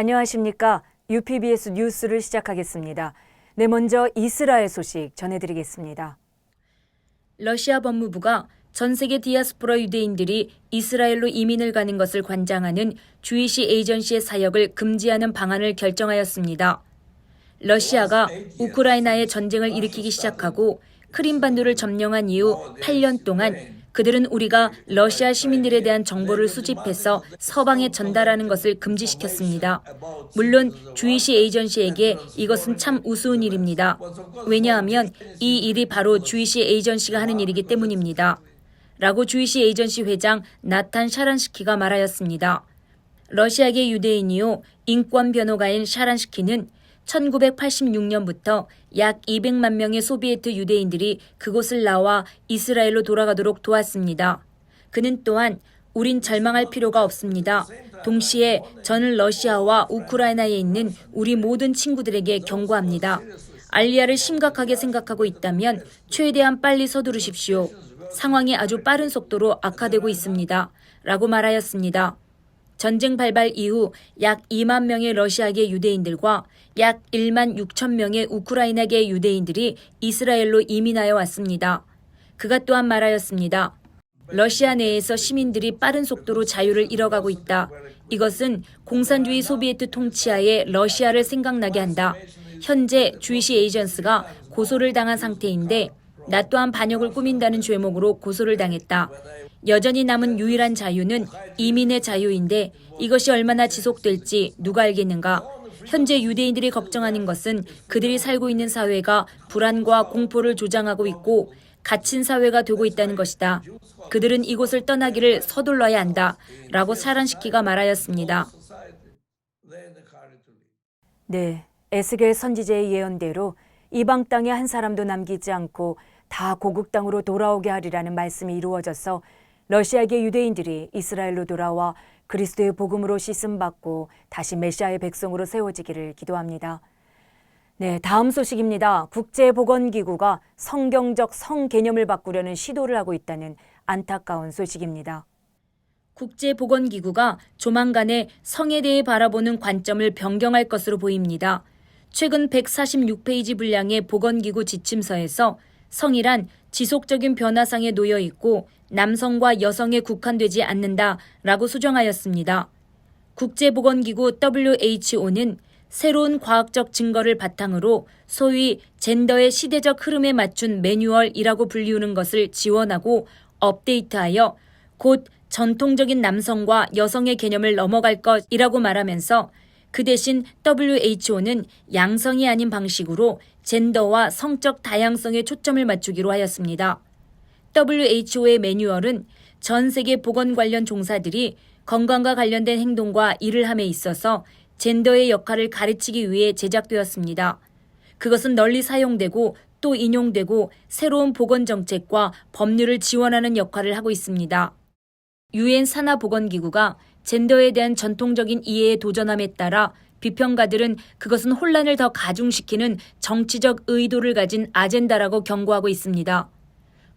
안녕하십니까. UPBS 뉴스를 시작하겠습니다. 네, 먼저 이스라엘 소식 전해드리겠습니다. 러시아 법무부가 전 세계 디아스포라 유대인들이 이스라엘로 이민을 가는 것을 관장하는 주이시 에이전시의 사역을 금지하는 방안을 결정하였습니다. 러시아가 우크라이나에 전쟁을 일으키기 시작하고 크림반도를 점령한 이후 8년 동안 그들은 우리가 러시아 시민들에 대한 정보를 수집해서 서방에 전달하는 것을 금지시켰습니다. 물론 주이시 에이전시에게 이것은 참 우스운 일입니다. 왜냐하면 이 일이 바로 주이시 에이전시가 하는 일이기 때문입니다. 라고 주이시 에이전시 회장 나탄 샤란스키가 말하였습니다. 러시아계 유대인이요 인권 변호가인 샤란스키는 1986년부터 약 200만 명의 소비에트 유대인들이 그곳을 나와 이스라엘로 돌아가도록 도왔습니다. 그는 또한 우린 절망할 필요가 없습니다. 동시에 저는 러시아와 우크라이나에 있는 우리 모든 친구들에게 경고합니다. 알리아를 심각하게 생각하고 있다면 최대한 빨리 서두르십시오. 상황이 아주 빠른 속도로 악화되고 있습니다. 라고 말하였습니다. 전쟁 발발 이후 약 2만 명의 러시아계 유대인들과 약 1만 6천 명의 우크라이나계 유대인들이 이스라엘로 이민하여 왔습니다. 그가 또한 말하였습니다. 러시아 내에서 시민들이 빠른 속도로 자유를 잃어가고 있다. 이것은 공산주의 소비에트 통치하에 러시아를 생각나게 한다. 현재 주이시 에이전스가 고소를 당한 상태인데 나 또한 반역을 꾸민다는 죄목으로 고소를 당했다. 여전히 남은 유일한 자유는 이민의 자유인데 이것이 얼마나 지속될지 누가 알겠는가. 현재 유대인들이 걱정하는 것은 그들이 살고 있는 사회가 불안과 공포를 조장하고 있고 갇힌 사회가 되고 있다는 것이다. 그들은 이곳을 떠나기를 서둘러야 한다. 라고 샤란스키가 말하였습니다. 네, 에스겔 선지자의 예언대로 이방 땅에 한 사람도 남기지 않고 다 고국 땅으로 돌아오게 하리라는 말씀이 이루어져서 러시아계 유대인들이 이스라엘로 돌아와 그리스도의 복음으로 씻음받고 다시 메시아의 백성으로 세워지기를 기도합니다. 네, 다음 소식입니다. 국제보건기구가 성경적 성 개념을 바꾸려는 시도를 하고 있다는 안타까운 소식입니다. 국제보건기구가 조만간에 성에 대해 바라보는 관점을 변경할 것으로 보입니다. 최근 146페이지 분량의 보건기구 지침서에서 성이란 지속적인 변화상에 놓여 있고 남성과 여성에 국한되지 않는다라고 수정하였습니다. 국제보건기구 WHO는 새로운 과학적 증거를 바탕으로 소위 젠더의 시대적 흐름에 맞춘 매뉴얼이라고 불리우는 것을 지원하고 업데이트하여 곧 전통적인 남성과 여성의 개념을 넘어갈 것이라고 말하면서 그 대신 WHO는 양성이 아닌 방식으로 젠더와 성적 다양성에 초점을 맞추기로 하였습니다. WHO의 매뉴얼은 전 세계 보건 관련 종사들이 건강과 관련된 행동과 일을 함에 있어서 젠더의 역할을 가르치기 위해 제작되었습니다. 그것은 널리 사용되고 또 인용되고 새로운 보건 정책과 법률을 지원하는 역할을 하고 있습니다. 유엔 산하보건기구가 젠더에 대한 전통적인 이해에 도전함에 따라 비평가들은 그것은 혼란을 더 가중시키는 정치적 의도를 가진 아젠다라고 경고하고 있습니다.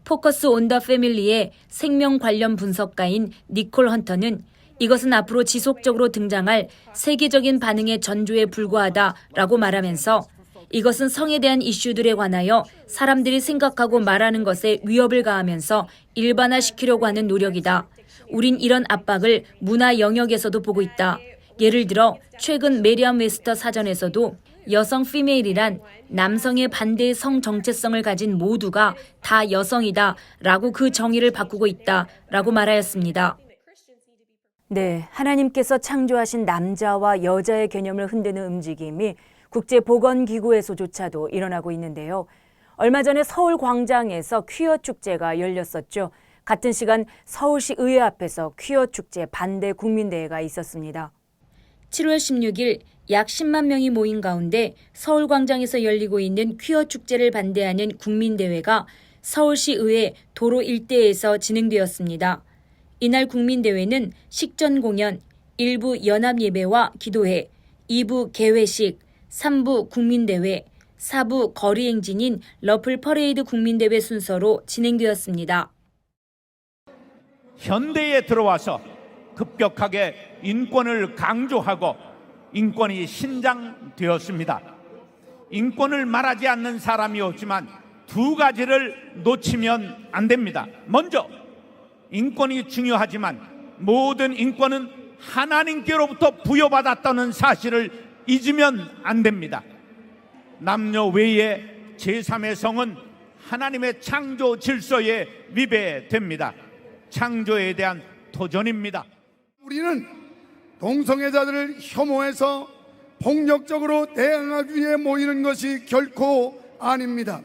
포커스 온 더 패밀리의 생명 관련 분석가인 니콜 헌터는 이것은 앞으로 지속적으로 등장할 세계적인 반응의 전조에 불과하다라고 말하면서 이것은 성에 대한 이슈들에 관하여 사람들이 생각하고 말하는 것에 위협을 가하면서 일반화시키려고 하는 노력이다. 우린 이런 압박을 문화 영역에서도 보고 있다. 예를 들어 최근 메리엄 웨스터 사전에서도 여성 피메일이란 남성의 반대의 성 정체성을 가진 모두가 다 여성이다 라고 그 정의를 바꾸고 있다 라고 말하였습니다. 네, 하나님께서 창조하신 남자와 여자의 개념을 흔드는 움직임이 국제보건기구에서조차도 일어나고 있는데요. 얼마 전에 서울 광장에서 퀴어 축제가 열렸었죠. 같은 시간 서울시 의회 앞에서 퀴어 축제 반대 국민대회가 있었습니다. 7월 16일 약 10만 명이 모인 가운데 서울광장에서 열리고 있는 퀴어 축제를 반대하는 국민대회가 서울시 의회 도로 일대에서 진행되었습니다. 이날 국민대회는 식전 공연, 1부 연합예배와 기도회, 2부 개회식, 3부 국민대회, 4부 거리행진인 러플 퍼레이드 국민대회 순서로 진행되었습니다. 현대에 들어와서 급격하게 인권을 강조하고 인권이 신장되었습니다. 인권을 말하지 않는 사람이 없지만 두 가지를 놓치면 안 됩니다. 먼저 인권이 중요하지만 모든 인권은 하나님께로부터 부여받았다는 사실을 잊으면 안 됩니다. 남녀 외의 제3의 성은 하나님의 창조 질서에 위배됩니다. 창조에 대한 도전입니다. 우리는 동성애자들을 혐오해서 폭력적으로 대항하기 위해 모이는 것이 결코 아닙니다.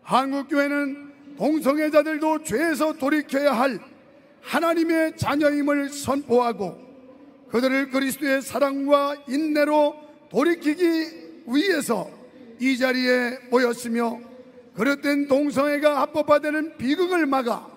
한국교회는 동성애자들도 죄에서 돌이켜야 할 하나님의 자녀임을 선포하고 그들을 그리스도의 사랑과 인내로 돌이키기 위해서 이 자리에 모였으며 그릇된 동성애가 합법화되는 비극을 막아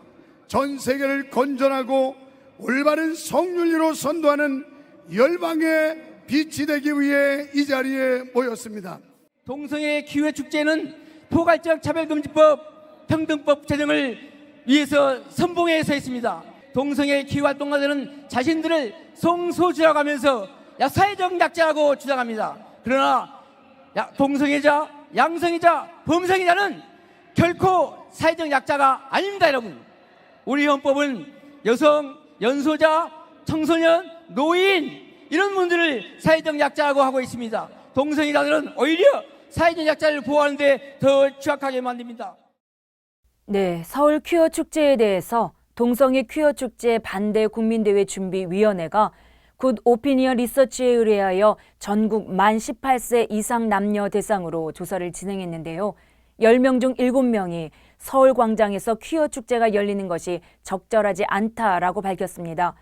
전 세계를 건전하고 올바른 성윤리로 선도하는 열방의 빛이 되기 위해 이 자리에 모였습니다. 동성애 기회축제는 포괄적 차별금지법, 평등법 제정을 위해서 선봉에 서 있습니다. 동성애 기회활동가들은 자신들을 성소수라고 하면서 사회적 약자라고 주장합니다. 그러나 동성애자, 양성애자, 범성애자는 결코 사회적 약자가 아닙니다. 여러분, 우리 헌법은 여성, 연소자, 청소년, 노인 이런 분들을 사회적 약자라고 하고 있습니다. 동성애자들은 오히려 사회적 약자를 보호하는 데 더 취약하게 만듭니다. 네, 서울 퀴어 축제에 대해서 동성애 퀴어 축제 반대 국민대회 준비위원회가 굿 오피니언 리서치에 의뢰하여 전국 만 18세 이상 남녀 대상으로 조사를 진행했는데요. 10명 중 7명이 서울 광장에서 퀴어 축제가 열리는 것이 적절하지 않다라고 밝혔습니다.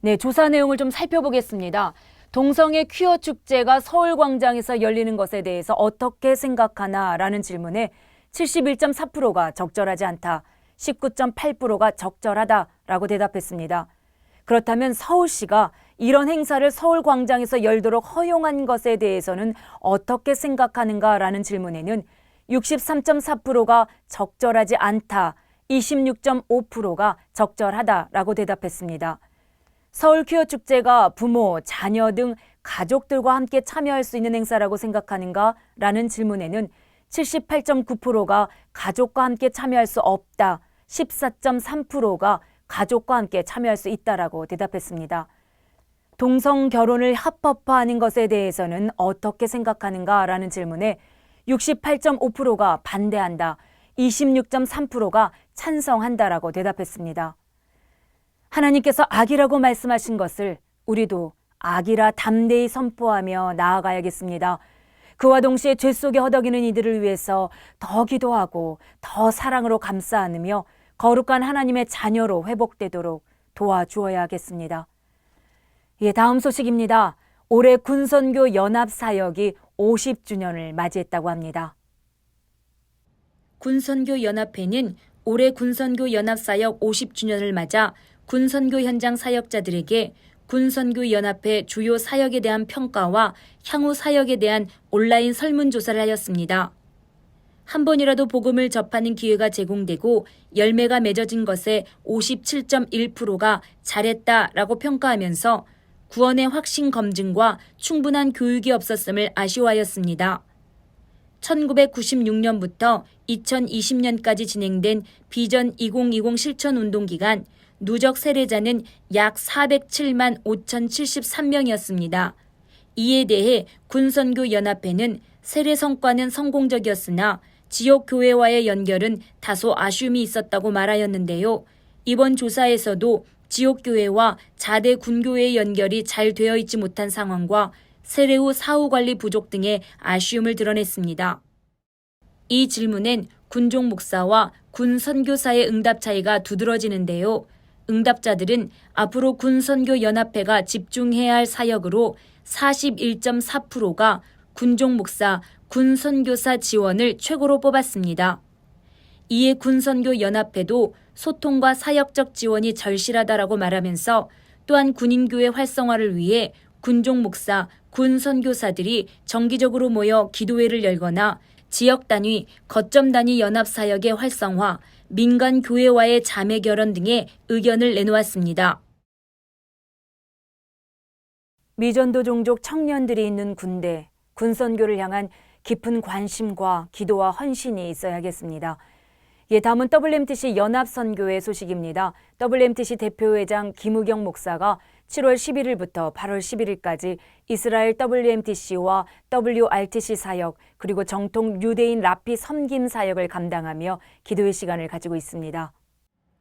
네, 조사 내용을 좀 살펴보겠습니다. 동성애 퀴어 축제가 서울 광장에서 열리는 것에 대해서 어떻게 생각하나라는 질문에 71.4%가 적절하지 않다, 19.8%가 적절하다라고 대답했습니다. 그렇다면 서울시가 이런 행사를 서울 광장에서 열도록 허용한 것에 대해서는 어떻게 생각하는가라는 질문에는 63.4%가 적절하지 않다, 26.5%가 적절하다라고 대답했습니다. 서울 퀴어 축제가 부모, 자녀 등 가족들과 함께 참여할 수 있는 행사라고 생각하는가라는 질문에는 78.9%가 가족과 함께 참여할 수 없다, 14.3%가 가족과 함께 참여할 수 있다라고 대답했습니다. 동성 결혼을 합법화하는 것에 대해서는 어떻게 생각하는가라는 질문에 68.5%가 반대한다, 26.3%가 찬성한다라고 대답했습니다. 하나님께서 악이라고 말씀하신 것을 우리도 악이라 담대히 선포하며 나아가야겠습니다. 그와 동시에 죄 속에 허덕이는 이들을 위해서 더 기도하고 더 사랑으로 감싸 안으며 거룩한 하나님의 자녀로 회복되도록 도와주어야겠습니다. 예, 다음 소식입니다. 올해 군선교 연합 사역이 50주년을 맞이했다고 합니다. 군선교 연합회는 올해 군선교 연합 사역 50주년을 맞아 군선교 현장 사역자들에게 군선교 연합회 주요 사역에 대한 평가와 향후 사역에 대한 온라인 설문조사를 하였습니다. 한 번이라도 복음을 접하는 기회가 제공되고 열매가 맺어진 것에 57.1%가 잘했다라고 평가하면서 구원의 확신 검증과 충분한 교육이 없었음을 아쉬워하였습니다. 1996년부터 2020년까지 진행된 비전 2020 실천 운동 기간 누적 세례자는 약 407만 5,073명이었습니다. 이에 대해 군선교 연합회는 세례 성과는 성공적이었으나 지역 교회와의 연결은 다소 아쉬움이 있었다고 말하였는데요. 이번 조사에서도 지역 교회와 자대 군교회의 연결이 잘 되어 있지 못한 상황과 세례 후 사후 관리 부족 등의 아쉬움을 드러냈습니다. 이 질문엔 군종 목사와 군 선교사의 응답 차이가 두드러지는데요. 응답자들은 앞으로 군 선교 연합회가 집중해야 할 사역으로 41.4%가 군종 목사, 군 선교사 지원을 최고로 뽑았습니다. 이에 군 선교 연합회도 소통과 사역적 지원이 절실하다라고 말하면서 또한 군인교회 활성화를 위해 군종 목사, 군 선교사들이 정기적으로 모여 기도회를 열거나 지역 단위, 거점 단위 연합 사역의 활성화, 민간 교회와의 자매 결혼 등의 의견을 내놓았습니다. 미전도 종족 청년들이 있는 군대, 군선교를 향한 깊은 관심과 기도와 헌신이 있어야겠습니다. 다음은 WMTC 연합선교회 소식입니다. WMTC 대표회장 김우경 목사가 7월 11일부터 8월 11일까지 이스라엘 WMTC와 WRTC 사역 그리고 정통 유대인 라피 섬김 사역을 감당하며 기도의 시간을 가지고 있습니다.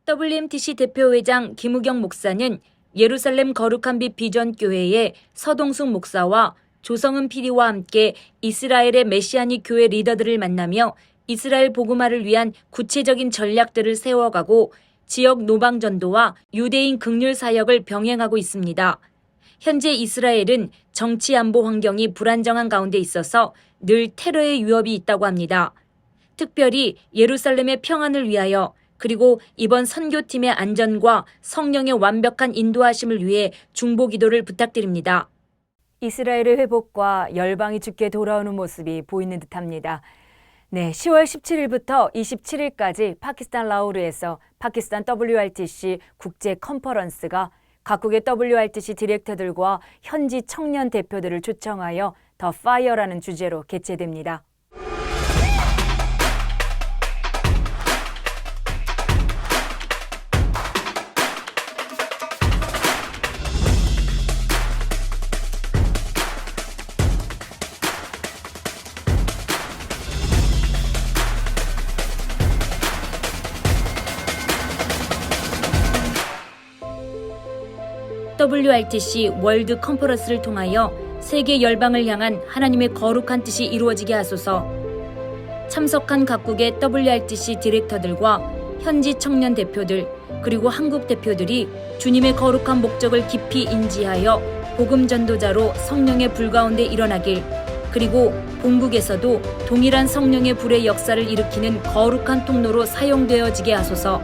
WMTC 대표회장 김우경 목사는 예루살렘 거룩한 빛 비전교회의 서동숙 목사와 조성은 PD와 함께 이스라엘의 메시아닉 교회 리더들을 만나며 이스라엘 복음화를 위한 구체적인 전략들을 세워가고 지역 노방 전도와 유대인 긍휼 사역을 병행하고 있습니다. 현재 이스라엘은 정치 안보 환경이 불안정한 가운데 있어서 늘 테러의 위협이 있다고 합니다. 특별히 예루살렘의 평안을 위하여 그리고 이번 선교팀의 안전과 성령의 완벽한 인도하심을 위해 중보 기도를 부탁드립니다. 이스라엘의 회복과 열방이 주께 돌아오는 모습이 보이는 듯합니다. 10월 17일부터 27일까지 파키스탄 라호르에서 파키스탄 WRTC 국제 컨퍼런스가 각국의 WRTC 디렉터들과 현지 청년 대표들을 초청하여 더 파이어라는 주제로 개최됩니다. WRTC 월드 컨퍼런스를 통하여 세계 열방을 향한 하나님의 거룩한 뜻이 이루어지게 하소서. 참석한 각국의 WRTC 디렉터들과 현지 청년 대표들 그리고 한국 대표들이 주님의 거룩한 목적을 깊이 인지하여 복음 전도자로 성령의 불 가운데 일어나길, 그리고 본국에서도 동일한 성령의 불의 역사를 일으키는 거룩한 통로로 사용되어지게 하소서.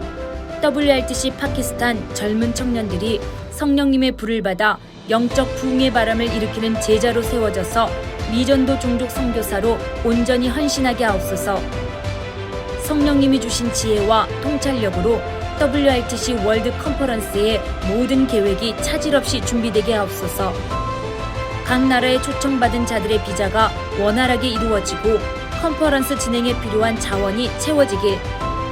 WRTC 파키스탄 젊은 청년들이 성령님의 불을 받아 영적 부흥의 바람을 일으키는 제자로 세워져서 미전도 종족 선교사로 온전히 헌신하게 하옵소서. 성령님이 주신 지혜와 통찰력으로 WRTC 월드 컨퍼런스의 모든 계획이 차질 없이 준비되게 하옵소서. 각 나라에 초청받은 자들의 비자가 원활하게 이루어지고 컨퍼런스 진행에 필요한 자원이 채워지길,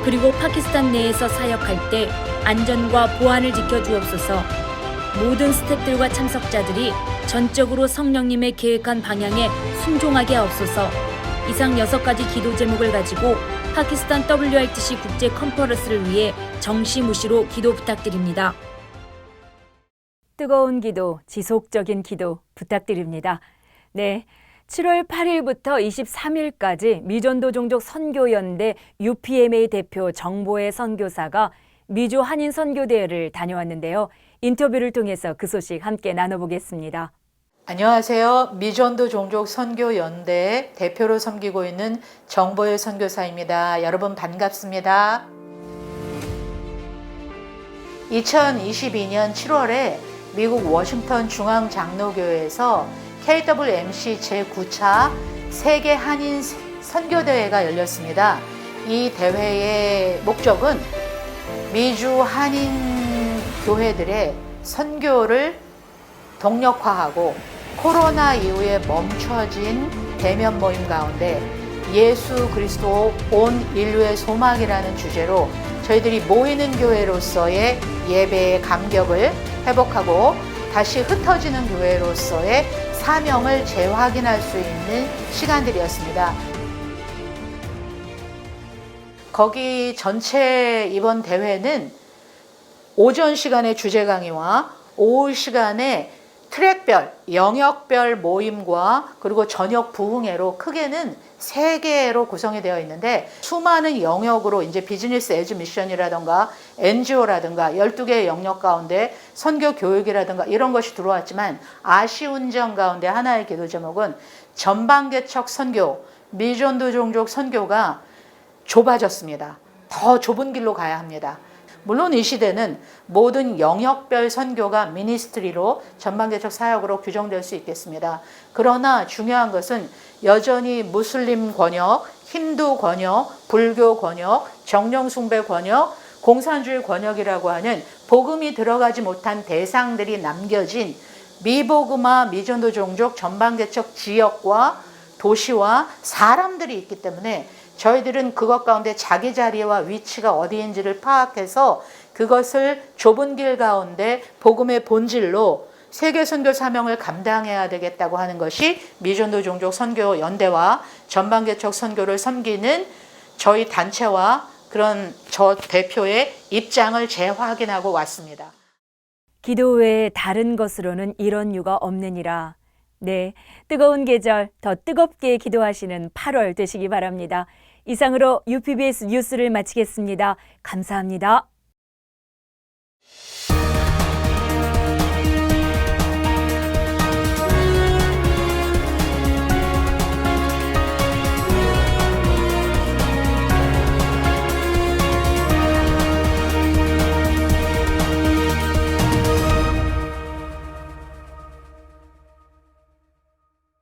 그리고 파키스탄 내에서 사역할 때 안전과 보안을 지켜주옵소서. 모든 스태프들과 참석자들이 전적으로 성령님의 계획한 방향에 순종하게 하옵소서. 이상 6가지 기도 제목을 가지고 파키스탄 WRTC 국제 컨퍼런스를 위해 정시무시로 기도 부탁드립니다. 뜨거운 기도, 지속적인 기도 부탁드립니다. 7월 8일부터 23일까지 미전도 종족 선교연대 UPMA 대표 정보의 선교사가 미주 한인 선교대회를 다녀왔는데요. 인터뷰를 통해서 그 소식 함께 나눠보겠습니다. 안녕하세요. 미전도 종족 선교연대 대표로 섬기고 있는 정보의 선교사입니다. 여러분 반갑습니다. 2022년 7월에 미국 워싱턴 중앙장로교회에서 KWMC 제9차 세계 한인 선교대회가 열렸습니다. 이 대회의 목적은 미주 한인 교회들의 선교를 동력화하고 코로나 이후에 멈춰진 대면 모임 가운데 예수 그리스도 온 인류의 소망이라는 주제로 저희들이 모이는 교회로서의 예배의 감격을 회복하고 다시 흩어지는 교회로서의 사명을 재확인할 수 있는 시간들이었습니다. 거기 전체 이번 대회는 오전 시간에 주제 강의와 오후 시간에 트랙별, 영역별 모임과 그리고 저녁 부흥회로 크게는 3개로 구성이 되어 있는데 수많은 영역으로 이제 비즈니스 에즈 미션이라든가 NGO라든가 12개의 영역 가운데 선교 교육이라든가 이런 것이 들어왔지만 아쉬운 점 가운데 하나의 기도 제목은 전방개척 선교, 미전도 종족 선교가 좁아졌습니다. 더 좁은 길로 가야 합니다. 물론 이 시대는 모든 영역별 선교가 미니스트리로 전방개척 사역으로 규정될 수 있겠습니다. 그러나 중요한 것은 여전히 무슬림 권역, 힌두 권역, 불교 권역, 정령숭배 권역, 공산주의 권역이라고 하는 복음이 들어가지 못한 대상들이 남겨진 미복음화, 미전도 종족, 전방개척 지역과 도시와 사람들이 있기 때문에 저희들은 그것 가운데 자기 자리와 위치가 어디인지를 파악해서 그것을 좁은 길 가운데 복음의 본질로 세계 선교 사명을 감당해야 되겠다고 하는 것이 미전도 종족 선교 연대와 전방개척 선교를 섬기는 저희 단체와 그런 저 대표의 입장을 재확인하고 왔습니다. 기도 외에 다른 것으로는 이런 유가 없느니라. 네, 뜨거운 계절 더 뜨겁게 기도하시는 8월 되시기 바랍니다. 이상으로 UPBS 뉴스를 마치겠습니다. 감사합니다.